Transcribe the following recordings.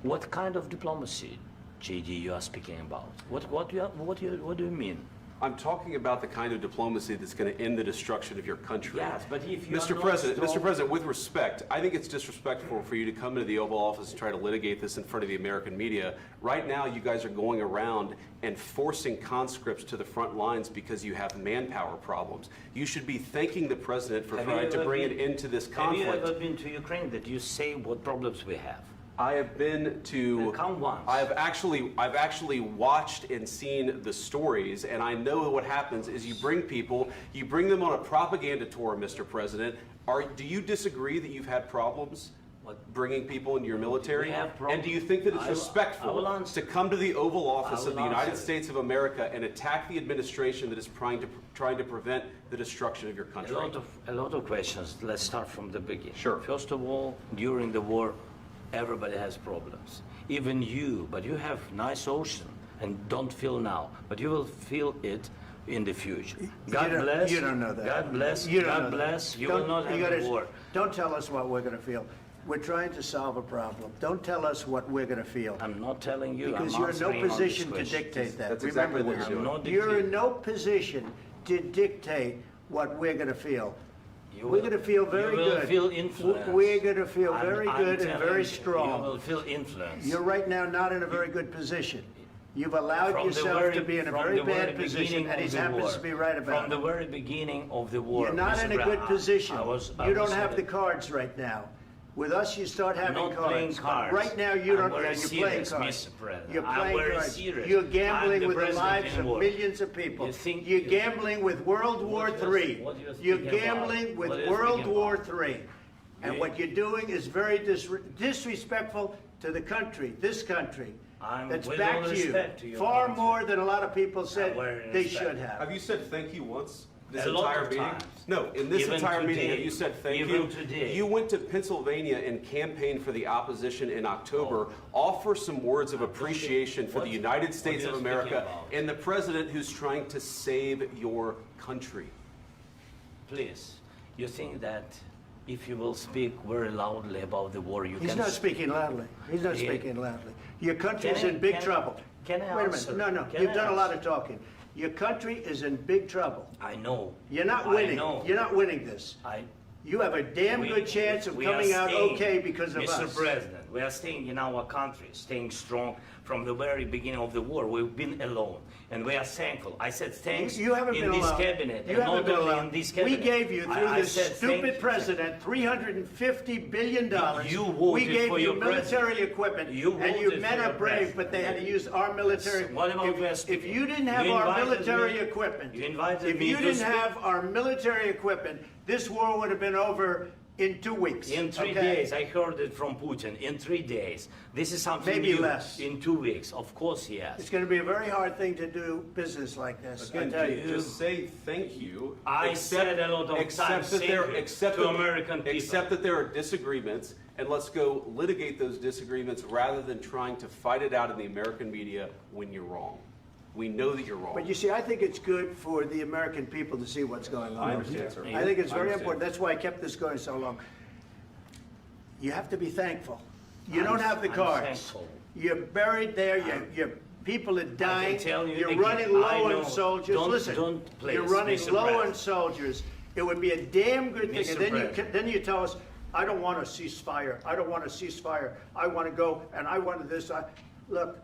What kind of diplomacy, JD, you are speaking about? What do you mean? I'm talking about the kind of diplomacy that's going to end the destruction of your country. Yes, but if you Mr. are President, not Mr. President, with respect, I think it's disrespectful for you to come into the Oval Office and try to litigate this in front of the American media. Right now, you guys are going around and forcing conscripts to the front lines because you have manpower problems. You should be thanking the President for trying to bring an end to this conflict. Have you ever been to Ukraine that you say what problems we have? I have been to. Come once. I've actually watched and seen the stories, and I know what happens is you bring them on a propaganda tour, Mr. President. Do you disagree that you've had problems bringing people into your military? And do you think that it's respectful to come to the Oval Office of the United States of America and attack the administration that is trying to prevent the destruction of your country? A lot of questions. Let's start from the beginning. Sure. First of all, during the war, everybody has problems, even you, but you have nice ocean and don't feel now, but you will feel it in the future. God bless. You don't know that. God bless. You don't God know bless. that. You will not have a war. Don't tell us what we're going to feel. We're trying to solve a problem. Don't tell us what we're going to feel. I'm not telling you. Because you're in no position to dictate that. That's exactly what Remember you're this. doing. You're in no position to dictate what we're going to feel. We're going to feel very good. You will feel influence. We're going to feel very good and very strong. You will feel influence. You're right now not in a very good position. You've allowed yourself to be in a very bad position, and he happens to be right about it. From the very beginning of the war. You're not in a good position. You don't have the cards right now. With us, you start having I'm not playing cards. Right now, you don't. You're playing cards. Mr. President. You're playing cards. Serious. You're gambling I'm with the lives of war. millions of people. You're gambling with World War III. You're gambling with World War III. And what you're doing is very disrespectful to the country, this country. That's back to you. Far more than a lot of people said they should have. Have you said thank you once? This A lot entire of meeting? times. No, in this Even entire meeting, today. have you said thank Even you? today. You went to Pennsylvania and campaigned for the opposition in October. Offer some words of appreciation for the United States of America and the president who's trying to save your country. Please, you think that if you will speak very loudly about the war, you can... He's not speaking loudly. He's not speaking loudly. Your country is in big trouble. Can I Wait a answer? minute. No, you've done a lot of talking. Your country is in big trouble. I know. You're not winning. I know. You're not winning this. You have a damn good chance of coming out okay because of us. Mr. President, we are staying in our country, staying strong from the very beginning of the war. We've been alone, and we are thankful. I said thanks You haven't in been this alone. cabinet, You and haven't not been only alone. in this cabinet. We gave you, through I this said stupid president, $350 billion. You voted we gave for you your military president. equipment, You and you voted men for are your brave, president. but they had to use our military. What about If you didn't have our military equipment, if you didn't have our military equipment, this war would have been over in 2 weeks. In 3 days, I heard it from Putin. In 3 days, this is something Maybe new. less. In 2 weeks, of course, yes. It's going to be a very hard thing to do business like this. Again, I tell you. just say thank you. I said a lot of times to American people. Except that there are disagreements, and let's go litigate those disagreements rather than trying to fight it out in the American media when you're wrong. We know that you're wrong. But you see, I think it's good for the American people to see what's going on. I understand, sir. I think it's very important. That's why I kept this going so long. You have to be thankful. You don't have the cards. Thankful. You're buried there. Your people are dying. Tell you You're again, running low I know. on soldiers. Listen, you're running Mr. low President. on soldiers. It would be a damn good thing. Mr. And then you tell us, I don't want a ceasefire. I don't want a ceasefire. I want to go, and I want this. Look,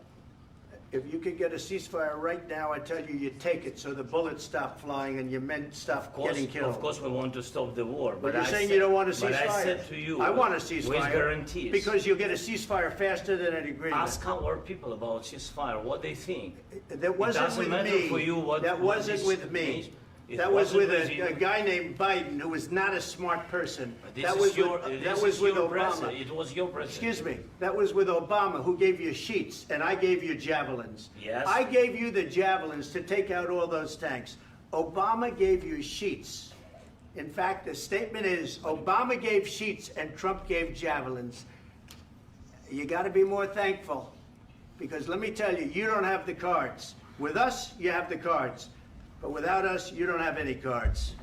if you could get a ceasefire right now, I tell you, you take it so the bullets stop flying and your men stop getting killed. Of course, we want to stop the war. But you're saying you don't want a ceasefire. But I said to you, I want a ceasefire. with guarantees. Because you'll get a ceasefire faster than an agreement. Ask our people about ceasefire, what they think. That wasn't with me. For you what, that what wasn't this with me. means. That was with a guy named Biden, who was not a smart person. That was with Obama. It was your president. Excuse me. That was with Obama, who gave you sheets, and I gave you javelins. Yes. I gave you the javelins to take out all those tanks. Obama gave you sheets. In fact, the statement is, Obama gave sheets and Trump gave javelins. You got to be more thankful, because let me tell you, you don't have the cards. With us, you have the cards. But without us, you don't have any cards.